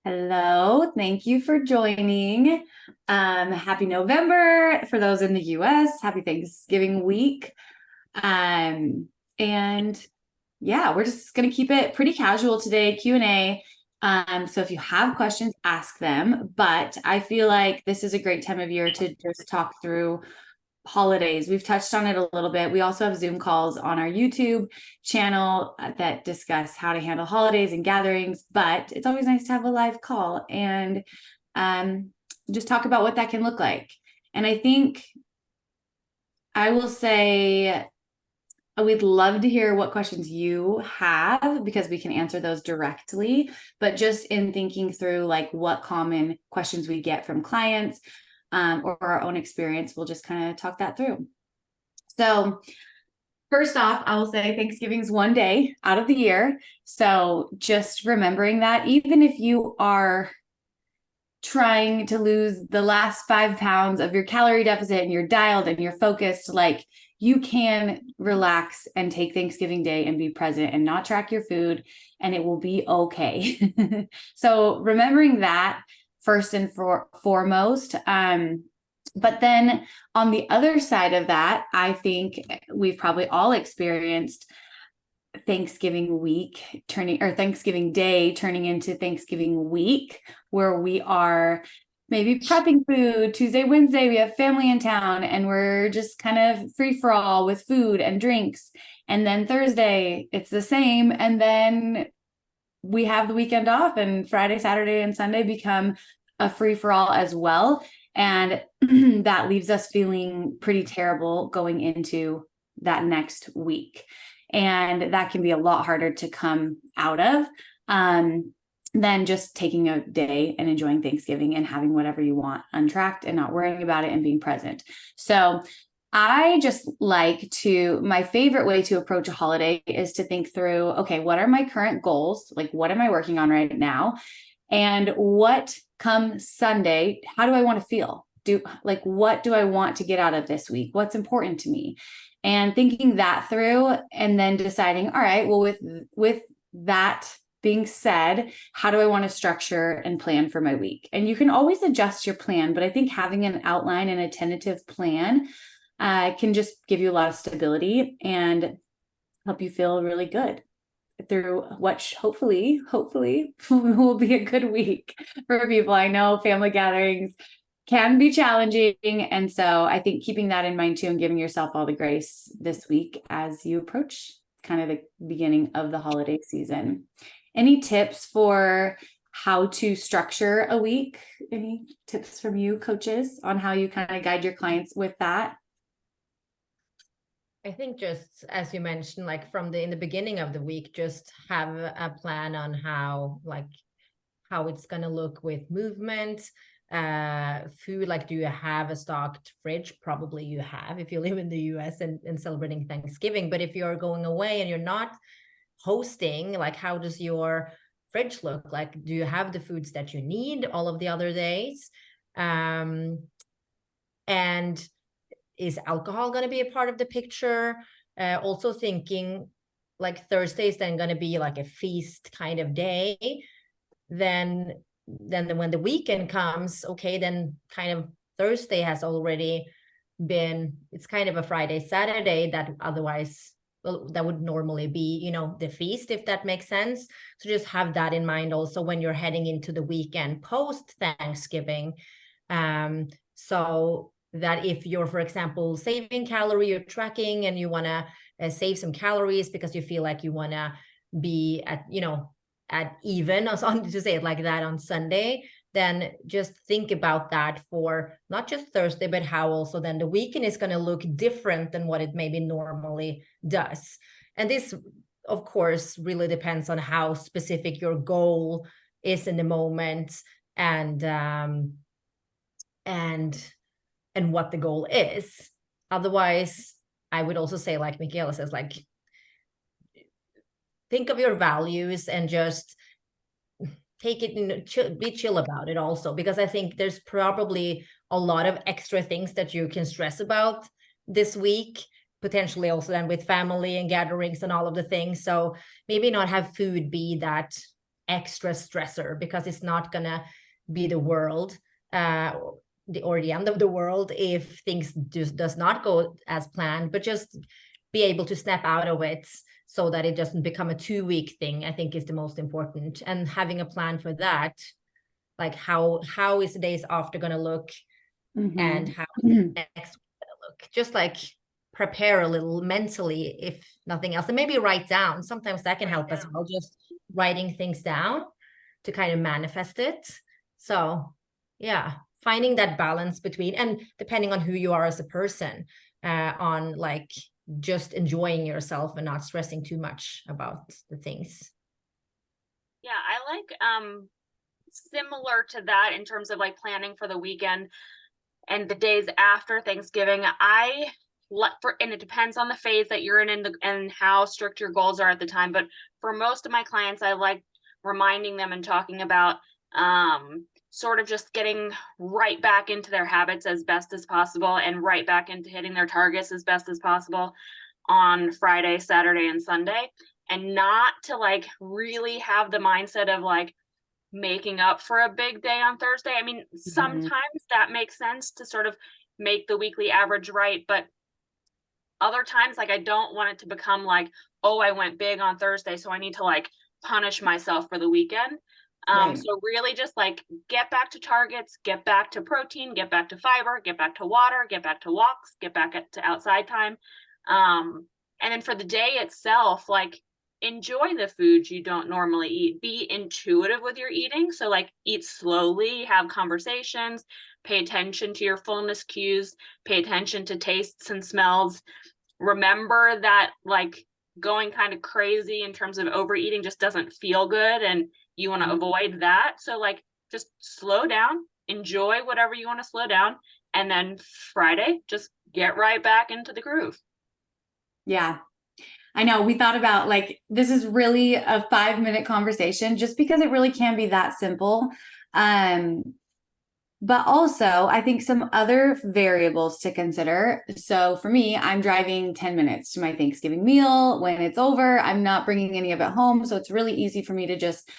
Hello, thank you for joining. Happy November for those in the US. Happy Thanksgiving week. Um, and yeah, we're just gonna keep it pretty casual today, Q&A. So if you have questions, ask them. But I feel like this is a great time of year to just talk through holidays. We've touched on it a little bit. We also have Zoom calls on our YouTube channel that discuss how to handle holidays and gatherings, but it's always nice to have a live call and just talk about what that can look like. And I think I will say we'd love to hear what questions you have because we can answer those directly. But just in thinking through like what common questions we get from clients, or our own experience, we'll just kind of talk that through. So first off, I will say Thanksgiving's one day out of the year. So just remembering that even if you are trying to lose the last 5 pounds of your calorie deficit and you're dialed and you're focused, like you can relax and take Thanksgiving Day and be present and not track your food, and it will be okay. So remembering that first and foremost. But then on the other side of that, I think we've probably all experienced Thanksgiving week turning or Thanksgiving Day turning into Thanksgiving week, where we are maybe prepping food. Tuesday, Wednesday, we have family in town and we're just kind of free for all with food and drinks. And then Thursday, it's the same. And then we have the weekend off, and Friday, Saturday, and Sunday become a free for all as well. And that leaves us feeling pretty terrible going into that next week. And that can be a lot harder to come out of than just taking a day and enjoying Thanksgiving and having whatever you want untracked and not worrying about it and being present. So I just like to, my favorite way to approach a holiday is to think through, okay, what are my current goals? Like, what am I working on right now? And what come Sunday, how do I want to feel? What do I want to get out of this week? What's important to me? And thinking that through and then deciding, all right, well, with that being said, how do I want to structure and plan for my week? And you can always adjust your plan, but I think having an outline and a tentative plan can just give you a lot of stability and help you feel really good through what hopefully will be a good week for people. I know family gatherings can be challenging. And so I think keeping that in mind too, and giving yourself all the grace this week as you approach kind of the beginning of the holiday season. Any tips for how to structure a week? Any tips from you, coaches, on how you kind of guide your clients with that? I think just as you mentioned, like in the beginning of the week, just have a plan on how it's going to look with movement, food. Like, do you have a stocked fridge? Probably you have if you live in the US and celebrating Thanksgiving. But if you're going away and you're not hosting, like, how does your fridge look? Like, do you have the foods that you need all of the other days? And is alcohol going to be a part of the picture? Also thinking like Thursday is then going to be like a feast kind of day. Then when the weekend comes, okay, then kind of Thursday has already been, it's kind of a Friday, Saturday that otherwise, well, that would normally be, the feast, if that makes sense. So just have that in mind also when you're heading into the weekend post Thanksgiving. So that if you're, for example, saving calorie, you're tracking and you want to save some calories because you feel like you want to be at even, or something, to say it like that, on Sunday, then just think about that for not just Thursday, but how also then the weekend is going to look different than what it maybe normally does. And this, of course, really depends on how specific your goal is in the moment, and what the goal is. Otherwise, I would also say, like Michaela says, like, think of your values and just take it, be chill about it also, because I think there's probably a lot of extra things that you can stress about this week, potentially also then with family and gatherings and all of the things. So maybe not have food be that extra stressor, because it's not gonna be the world, or the end of the world if things just does not go as planned, but just be able to snap out of it so that it doesn't become a 2-week thing, I think is the most important. And having a plan for that, like how is the days after going to look, and how is the next week going to look, just like prepare a little mentally, if nothing else, and maybe write down. Sometimes that can help as well, just writing things down to kind of manifest it. So yeah, finding that balance between, and depending on who you are as a person, on like just enjoying yourself and not stressing too much about the things. Yeah, I like similar to that in terms of like planning for the weekend and the days after Thanksgiving. And it depends on the phase that you're in and how strict your goals are at the time. But for most of my clients, I like reminding them and talking about sort of just getting right back into their habits as best as possible, and right back into hitting their targets as best as possible on Friday, Saturday, and Sunday, and not to like really have the mindset of like making up for a big day on Thursday. I mean, sometimes that makes sense to sort of make the weekly average right, but other times, like, I don't want it to become like, oh, I went big on Thursday, so I need to like punish myself for the weekend. Right. So really just like get back to targets, get back to protein, get back to fiber, get back to water, get back to walks, get back to outside time. And then for the day itself, like enjoy the foods you don't normally eat. Be intuitive with your eating. So like eat slowly, have conversations, pay attention to your fullness cues, pay attention to tastes and smells. Remember that like going kind of crazy in terms of overeating just doesn't feel good, and you want to avoid that. So like just slow down, enjoy whatever you want to slow down, and then Friday just get right back into the groove. Yeah. I know we thought about like, this is really a 5-minute conversation just because it really can be that simple. But also I think some other variables to consider. So for me, I'm driving 10 minutes to my Thanksgiving meal. When it's over, I'm not bringing any of it home. So it's really easy for me to just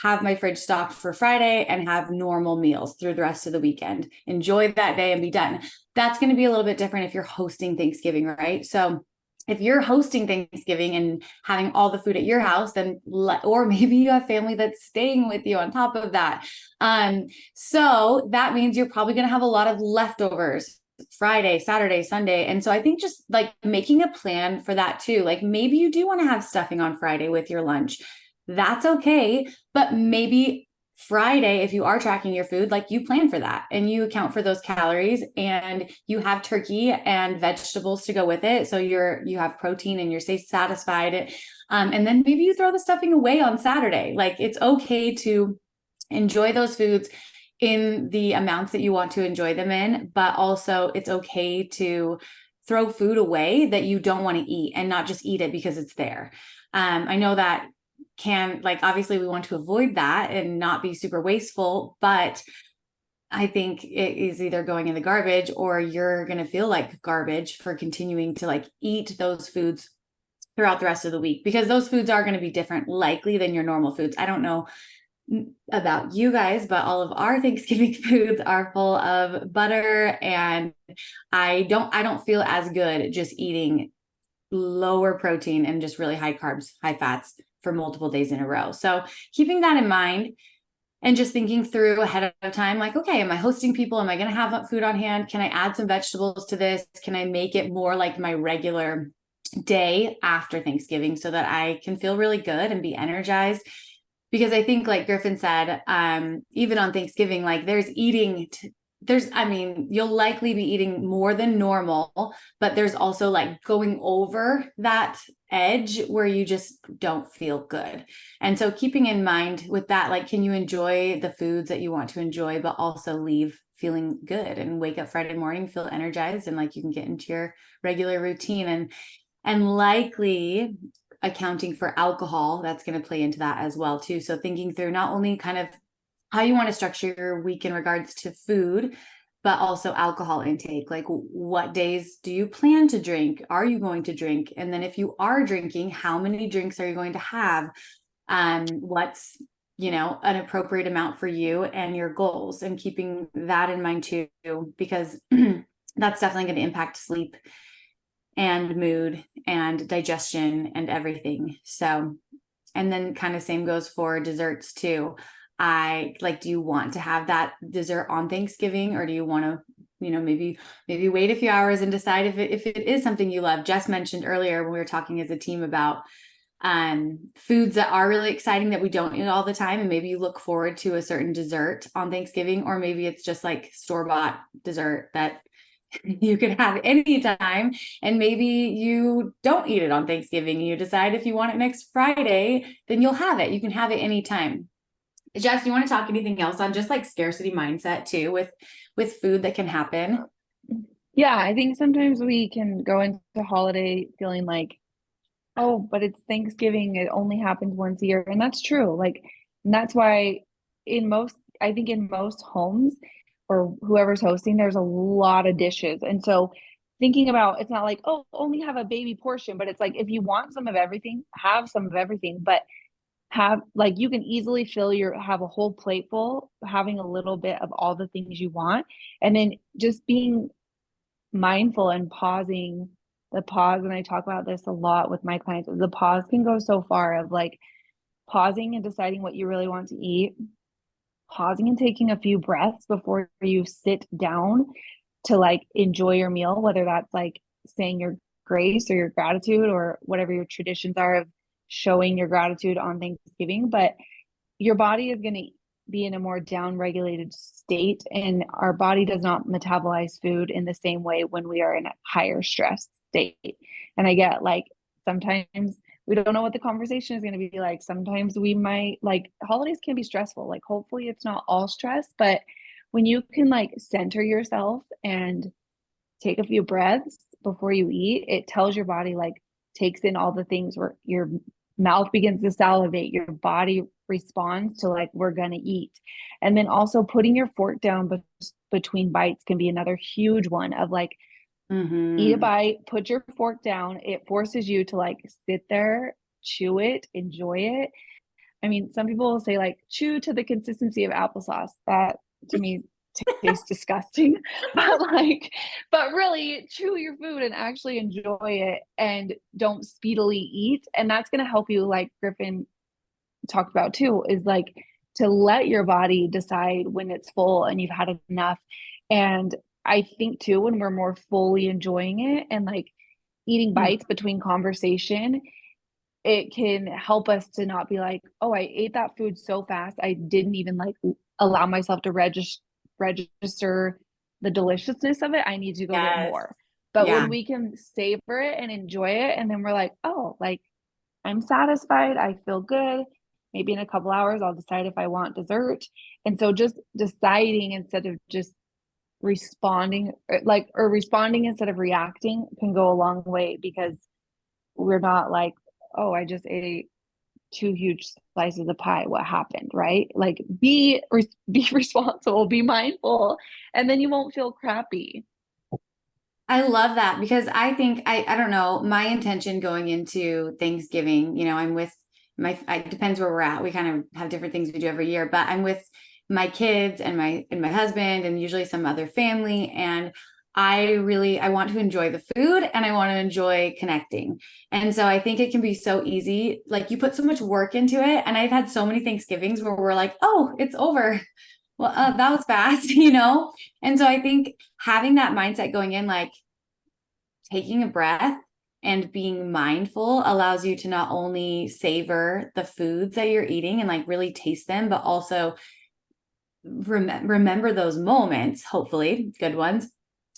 have my fridge stocked for Friday and have normal meals through the rest of the weekend. Enjoy that day and be done. That's going to be a little bit different if you're hosting Thanksgiving, right? So if you're hosting Thanksgiving and having all the food at your house, then or maybe you have family that's staying with you on top of that. So that means you're probably going to have a lot of leftovers Friday, Saturday, Sunday. And so I think just like making a plan for that too. Like maybe you do want to have stuffing on Friday with your lunch. That's okay. But maybe Friday, if you are tracking your food, like you plan for that and you account for those calories, and you have turkey and vegetables to go with it. So you have protein and you're satisfied. And then maybe you throw the stuffing away on Saturday. Like it's okay to enjoy those foods in the amounts that you want to enjoy them in, but also it's okay to throw food away that you don't want to eat and not just eat it because it's there. I know that can, like, obviously we want to avoid that and not be super wasteful, but I think it is either going in the garbage or you're going to feel like garbage for continuing to like eat those foods throughout the rest of the week, because those foods are going to be different likely than your normal foods. I don't know about you guys, but all of our Thanksgiving foods are full of butter, and I don't feel as good just eating lower protein and just really high carbs, high fats for multiple days in a row. So keeping that in mind and just thinking through ahead of time, like, okay, am I hosting people? Am I going to have food on hand? Can I add some vegetables to this? Can I make it more like my regular day after Thanksgiving so that I can feel really good and be energized? Because I think, like Griffin said, even on Thanksgiving, like you'll likely be eating more than normal, but there's also like going over that edge where you just don't feel good. And so keeping in mind with that, like, can you enjoy the foods that you want to enjoy, but also leave feeling good and wake up Friday morning, feel energized, and like you can get into your regular routine, and likely accounting for alcohol, that's going to play into that as well too. So thinking through not only kind of how you want to structure your week in regards to food, but also alcohol intake. Like, what days do you plan to drink? Are you going to drink? And then if you are drinking, how many drinks are you going to have? What's you know, an appropriate amount for you and your goals, and keeping that in mind too, because that's definitely going to impact sleep and mood and digestion and everything. So, and then kind of same goes for desserts too. Do you want to have that dessert on Thanksgiving, or do you want to, you know, maybe wait a few hours and decide if it is something you love? Jess mentioned earlier when we were talking as a team about foods that are really exciting that we don't eat all the time, and maybe you look forward to a certain dessert on Thanksgiving, or maybe it's just like store-bought dessert that you could have anytime, and maybe you don't eat it on Thanksgiving and you decide if you want it next Friday, then you'll have it. You can have it anytime. Jess, you want to talk anything else on just like scarcity mindset too with food that can happen? Yeah, I think sometimes we can go into holiday feeling like, oh, but it's Thanksgiving, it only happens once a year. And that's true. Like, and that's why I think in most homes or whoever's hosting, there's a lot of dishes. And so thinking about, it's not like, oh, only have a baby portion, but it's like, if you want some of everything, have some of everything, but have like, you can easily have a whole plate full, having a little bit of all the things you want. And then just being mindful and pausing. The pause, and I talk about this a lot with my clients, the pause can go so far of like pausing and deciding what you really want to eat, pausing and taking a few breaths before you sit down to like enjoy your meal, whether that's like saying your grace or your gratitude or whatever your traditions are of showing your gratitude on Thanksgiving. But your body is going to be in a more down regulated state, and our body does not metabolize food in the same way when we are in a higher stress state. And I get like, sometimes we don't know what the conversation is going to be like. Sometimes we might, like, holidays can be stressful. Like, hopefully it's not all stress, but when you can like center yourself and take a few breaths before you eat, it tells your body, like, takes in all the things where your mouth begins to salivate, your body responds to like, we're going to eat. And then also putting your fork down between bites can be another huge one of like, eat a bite, put your fork down. It forces you to like sit there, chew it, enjoy it. I mean, some people will say like, chew to the consistency of applesauce. That to me tastes disgusting, but really chew your food and actually enjoy it, and don't speedily eat. And that's going to help you, like Griffin talked about too, is like to let your body decide when it's full and you've had enough. And I think too, when we're more fully enjoying it and like eating bites between conversation, it can help us to not be like, oh, I ate that food so fast, I didn't even like allow myself to register the deliciousness of it. I need to go get more. But when we can savor it and enjoy it, and then we're like, oh, like, I'm satisfied, I feel good. Maybe in a couple hours, I'll decide if I want dessert. And so just deciding instead of just responding, or responding instead of reacting can go a long way, because we're not like, oh, I just ate 2 huge slices of pie. What happened, right? Like, be responsible, be mindful, and then you won't feel crappy. I love that, because I think I don't know, my intention going into Thanksgiving, you know, I'm with it depends where we're at. We kind of have different things we do every year, but I'm with my kids and my husband and usually some other family. And I want to enjoy the food and I want to enjoy connecting. And so I think it can be so easy. Like, you put so much work into it. And I've had so many Thanksgivings where we're like, oh, it's over. Well, that was fast, you know? And so I think having that mindset going in, like taking a breath and being mindful, allows you to not only savor the foods that you're eating and like really taste them, but also remember those moments, hopefully good ones,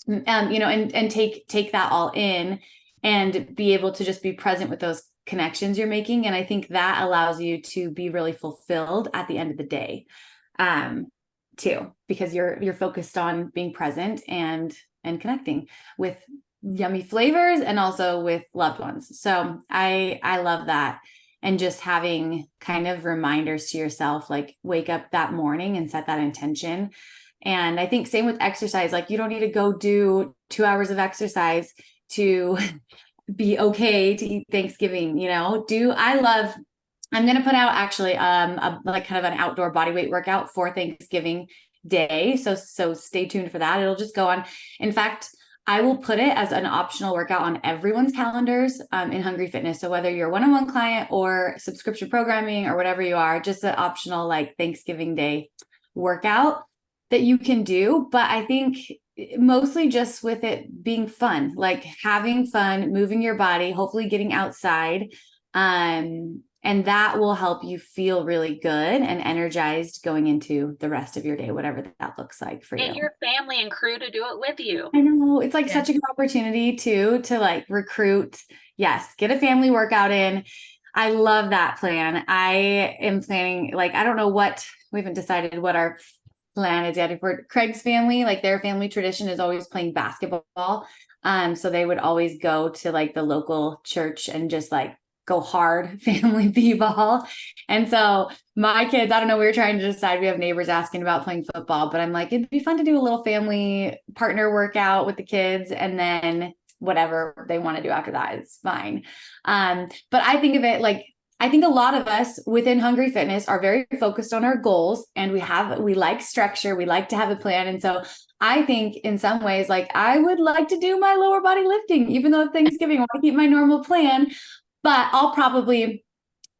you know, and take that all in and be able to just be present with those connections you're making. And I think that allows you to be really fulfilled at the end of the day, too, because you're focused on being present and connecting with yummy flavors and also with loved ones. So I love that. And just having kind of reminders to yourself, like wake up that morning and set that intention. And I think same with exercise, like you don't need to go do 2 hours of exercise to be okay to eat Thanksgiving, you know. I love I'm going to put out actually like kind of an outdoor body weight workout for Thanksgiving Day. So stay tuned for that. It'll just go on. In fact, I will put it as an optional workout on everyone's calendars in Hungry Fitness. So whether you're a one-on-one client or subscription programming or whatever you are, just an optional like Thanksgiving Day workout that you can do. But I think mostly just with it being fun, like having fun, moving your body, hopefully getting outside. And that will help you feel really good and energized going into the rest of your day, whatever that looks like for Get you. your family and crew to do it with you. I know it's like Yeah. such a good opportunity too, to like recruit. Yes, get a family workout in. I love that plan. I am planning, like, I don't know what, we haven't decided what our plan is yet. For Craig's family, like their family tradition is always playing basketball. So they would always go to like the local church and just like go hard family b-ball. And so my kids, I don't know, we were trying to decide, we have neighbors asking about playing football, but I'm like, it'd be fun to do a little family partner workout with the kids, and then whatever they want to do after that is fine. But I think of it like, I think a lot of us within Hungry Fitness are very focused on our goals, and we like structure, we like to have a plan. And so I think in some ways, like I would like to do my lower body lifting, even though it's Thanksgiving, I want to keep my normal plan, but I'll probably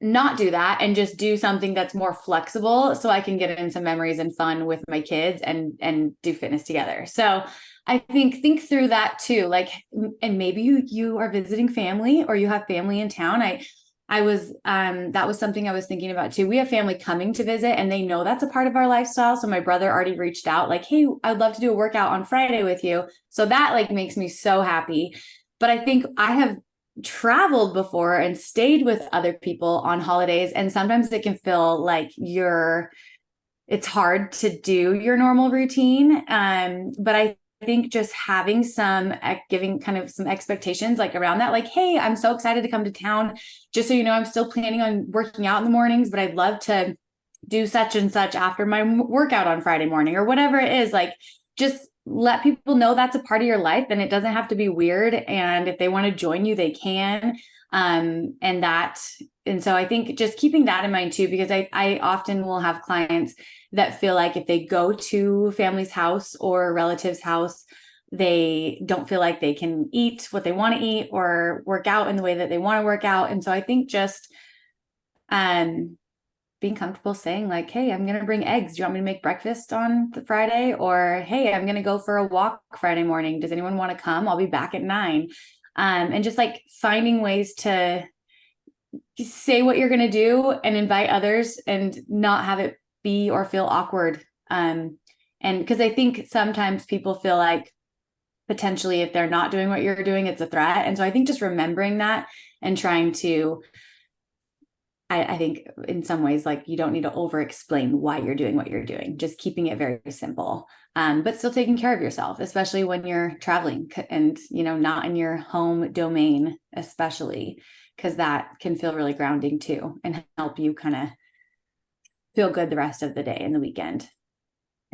not do that and just do something that's more flexible so I can get in some memories and fun with my kids and do fitness together. So I think through that too, like, and maybe you are visiting family or you have family in town. I was that was something I was thinking about too. We have family coming to visit and they know that's a part of our lifestyle. So my brother already reached out like, hey, I'd love to do a workout on Friday with you. So that like makes me so happy. But I think I have traveled before and stayed with other people on holidays, and sometimes it can feel like it's hard to do your normal routine. But I think just having giving kind of some expectations like around that, like, hey, I'm so excited to come to town. Just so you know, I'm still planning on working out in the mornings, but I'd love to do such and such after my workout on Friday morning or whatever it is. Like, just let people know that's a part of your life and it doesn't have to be weird. And if they want to join you, they can. And so I think just keeping that in mind too, because I often will have clients that feel like if they go to family's house or a relative's house, they don't feel like they can eat what they want to eat or work out in the way that they want to work out. And so I think just being comfortable saying like, hey, I'm going to bring eggs. Do you want me to make breakfast on the Friday? Or, hey, I'm going to go for a walk Friday morning. Does anyone want to come? I'll be back at 9. And just like finding ways to say what you're going to do and invite others and not have it be or feel awkward. And because I think sometimes people feel like potentially if they're not doing what you're doing, it's a threat. And so I think just remembering that and trying to, I think in some ways, like you don't need to over explain why you're doing what you're doing, just keeping it very simple, but still taking care of yourself, especially when you're traveling and, not in your home domain, especially because that can feel really grounding too and help you kind of feel good the rest of the day and the weekend.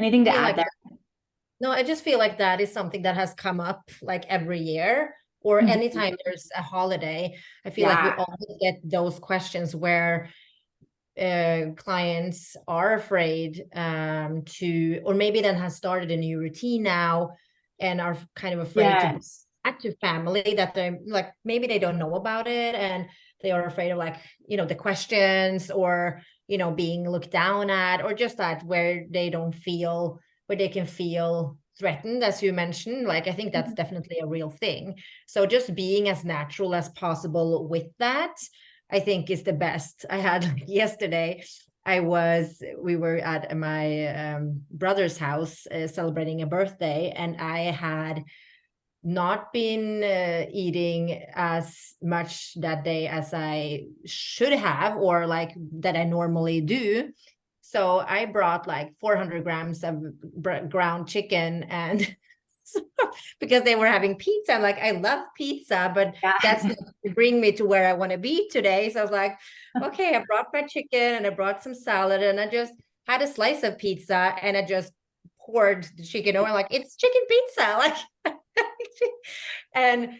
Anything to add there? No, I just feel like that is something that has come up like every year or anytime there's a holiday. I feel like we always get those questions where clients are afraid or maybe then has started a new routine now and are kind of afraid to back to family that they like, maybe they don't know about it and they are afraid of like, the questions or, being looked down at, or just that where they can feel threatened, as you mentioned. Like, I think that's definitely a real thing. So just being as natural as possible with that, I think is the best. I had yesterday, we were at my brother's house celebrating a birthday, and I had not been eating as much that day as I should have, or like that I normally do. So I brought like 400 grams of ground chicken and because they were having pizza. I'm like, I love pizza, but that's not to bring me to where I want to be today. So I was like, okay, I brought my chicken and I brought some salad and I just had a slice of pizza and I just poured the chicken over, like, it's chicken pizza. Like, and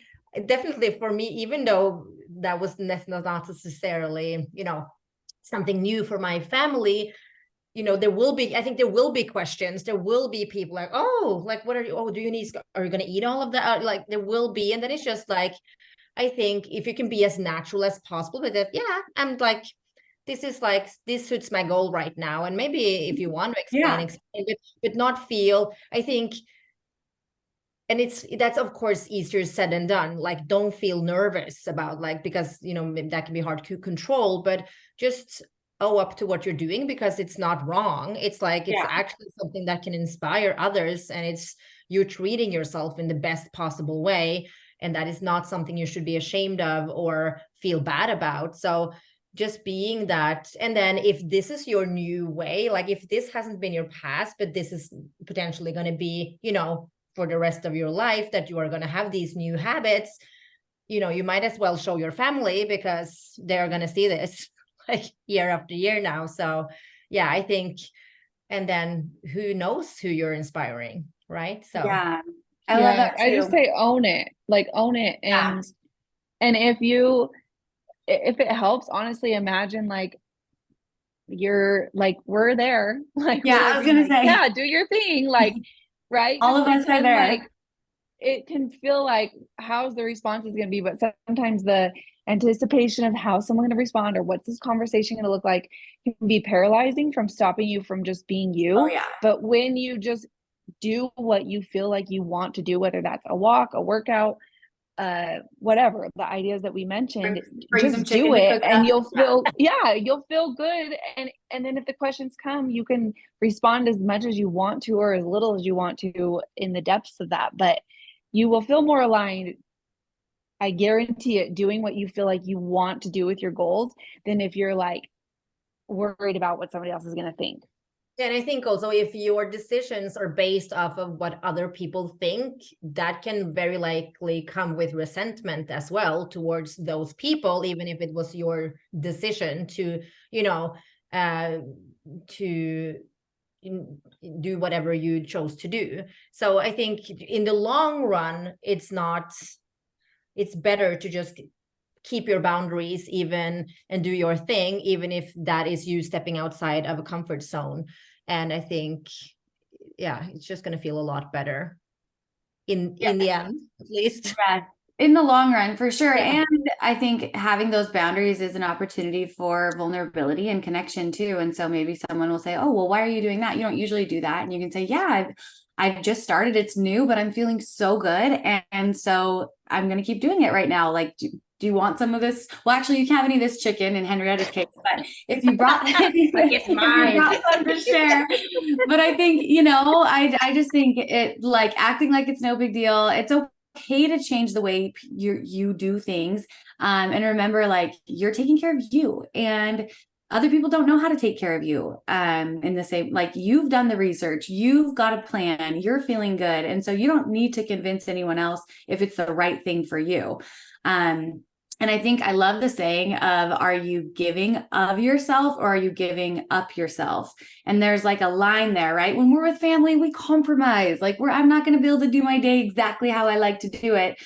definitely for me, even though that was not necessarily, something new for my family, you know, I think there will be questions. There will be people like, oh, like, what are you, oh, do you need, are you going to eat all of that? Like, there will be. And then it's just like, I think if you can be as natural as possible with it, yeah, I'm like, this suits my goal right now. And maybe if you want to explain, but not feel, I think, and that's of course easier said than done. Like, don't feel nervous about, like, because, you know, that can be hard to control, but just owe up to what you're doing, because it's not wrong. It's like, it's actually something that can inspire others, and it's, you're treating yourself in the best possible way. And that is not something you should be ashamed of or feel bad about. So just being that. And then if this is your new way, like if this hasn't been your past, but this is potentially going to be, you know, for the rest of your life, that you are going to have these new habits, you know, you might as well show your family, because they're going to see this like year after year now. So yeah, I think, and then who knows who you're inspiring, right? So yeah, I love that too. I just say own it, like own it. And if it helps, honestly, imagine like you're like, we're there, like, I was gonna say, yeah, do your thing, like, right, all of us are there. like, it can feel like, how's the response is going to be, but sometimes the anticipation of how someone's going to respond, or what's this conversation going to look like, can be paralyzing from stopping you from just being you. But when you just do what you feel like you want to do, whether that's a walk, a workout, whatever the ideas that we mentioned, just do it, and you'll feel you'll feel good. And then if the questions come, you can respond as much as you want to, or as little as you want to, in the depths of that. But you will feel more aligned, I guarantee it, doing what you feel like you want to do with your goals, than if you're like worried about what somebody else is going to think. And I think also, if your decisions are based off of what other people think, that can very likely come with resentment as well towards those people, even if it was your decision to, you know, to do whatever you chose to do. So I think in the long run, it's better to just keep your boundaries even, and do your thing, even if that is you stepping outside of a comfort zone. And I think, it's just going to feel a lot better in the end, at least. Yeah, in the long run, for sure. And I think having those boundaries is an opportunity for vulnerability and connection too. And so maybe someone will say, oh, well, why are you doing that? You don't usually do that. And you can say, yeah, I've just started. It's new, but I'm feeling so good. And so I'm going to keep doing it right now. Like, do you want some of this? Well, actually, you can't have any of this chicken in Henrietta's case, but if you brought, it's mine. You brought some to share. But I think, you know, I just think it, like, acting like it's no big deal. It's okay to change the way you do things. And remember, like, you're taking care of you, and other people don't know how to take care of you. In the same, like, you've done the research, you've got a plan, you're feeling good. And so you don't need to convince anyone else if it's the right thing for you. And I think I love the saying of, are you giving of yourself, or are you giving up yourself? And there's like a line there, right? When we're with family, we compromise. Like, I'm not going to be able to do my day exactly how I like to do it.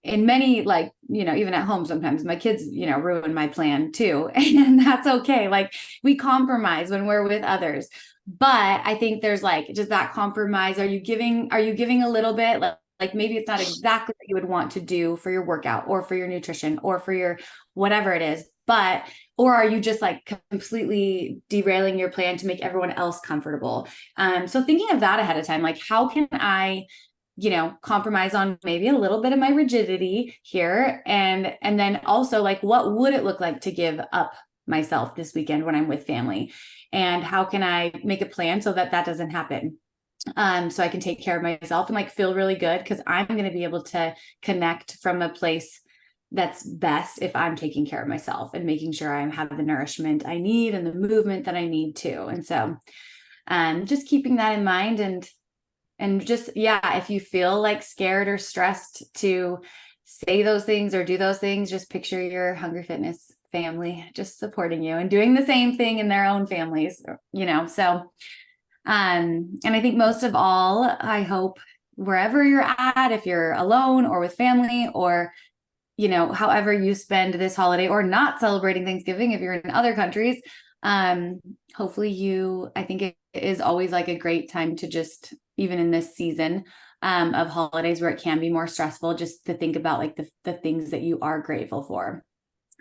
In many, like, you know, even at home, sometimes my kids, you know, ruin my plan too. And that's okay. Like, we compromise when we're with others. But I think there's like just that compromise. Are you giving a little bit? Like maybe it's not exactly what you would want to do for your workout, or for your nutrition, or for your whatever it is, or are you just like completely derailing your plan to make everyone else comfortable? So thinking of that ahead of time, like, how can I, you know, compromise on maybe a little bit of my rigidity here? And then also, like, what would it look like to give up myself this weekend when I'm with family? And how can I make a plan so that doesn't happen? So I can take care of myself and like feel really good, because I'm going to be able to connect from a place that's best if I'm taking care of myself and making sure I have the nourishment I need and the movement that I need too. And so just keeping that in mind, and just, if you feel like scared or stressed to say those things or do those things, just picture your Hungry Fitness family just supporting you and doing the same thing in their own families, you know. So and I think most of all, I hope wherever you're at, if you're alone or with family, or however you spend this holiday or not celebrating Thanksgiving, if you're in other countries, hopefully I think it is always like a great time to just, even in this season of holidays where it can be more stressful, just to think about like the things that you are grateful for.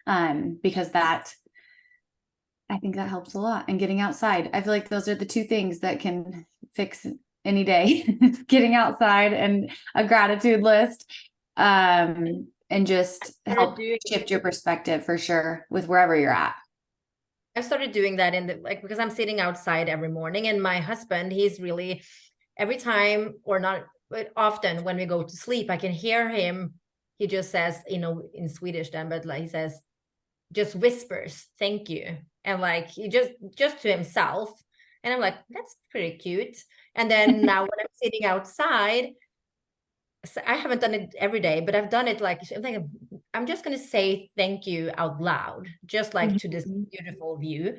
Because I think that helps a lot. And getting outside, I feel like those are the two things that can fix any day. Getting outside and a gratitude list, and just help shift your perspective for sure with wherever you're at. I started doing that because I'm sitting outside every morning, and my husband, he's really, every time, or not, but often when we go to sleep, I can hear him. He just says, in Swedish then, but like he says, just whispers, thank you. And like he just to himself. And I'm like, that's pretty cute. And then now when I'm sitting outside, I haven't done it every day, but I've done it like, I'm just going to say thank you out loud, just like to this beautiful view.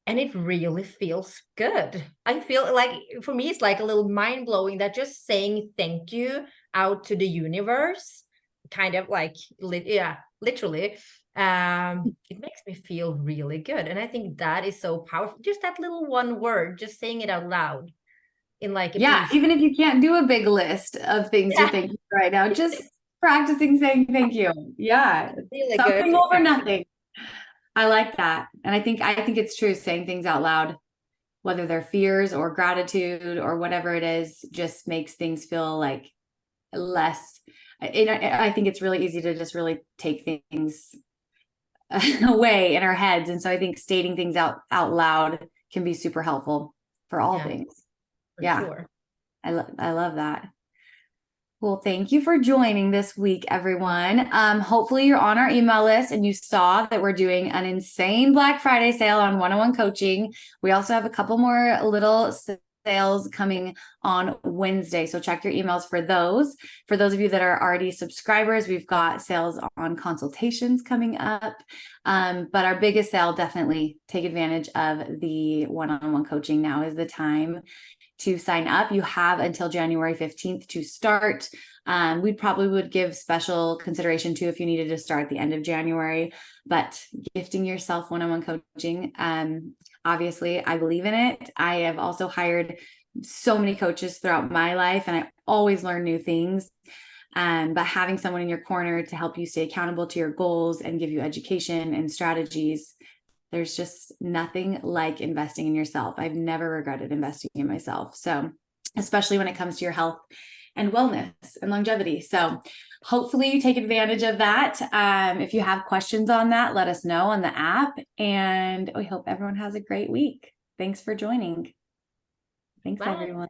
And it really feels good. I feel like, for me, it's like a little mind blowing that just saying thank you out to the universe, kind of like, literally, it makes me feel really good. And I think that is so powerful. Just that little one word, just saying it out loud in like a piece. Even if you can't do a big list of things you're thinking right now, just practicing saying thank you. Yeah. Really something good. over nothing. I like that. And I think it's true, saying things out loud, whether they're fears or gratitude or whatever it is, just makes things feel like less. I think it's really easy to just really take things away in our heads. And so I think stating things out loud can be super helpful for all things. For sure. I love that. Well, thank you for joining this week, everyone. Hopefully you're on our email list and you saw that we're doing an insane Black Friday sale on one-on-one coaching. We also have a couple more little sales coming on Wednesday. So check your emails for those. For those of you that are already subscribers, we've got sales on consultations coming up. But our biggest sale, definitely take advantage of the one-on-one coaching. Now is the time to sign up. You have until January 15th to start. We probably would give special consideration too if you needed to start at the end of January, but gifting yourself one-on-one coaching. Obviously, I believe in it. I have also hired so many coaches throughout my life, and I always learn new things. But having someone in your corner to help you stay accountable to your goals and give you education and strategies, there's just nothing like investing in yourself. I've never regretted investing in myself. So, especially when it comes to your health and wellness and longevity. So hopefully you take advantage of that. If you have questions on that, let us know on the app. And we hope everyone has a great week. Thanks for joining. Thanks, Bye. everyone.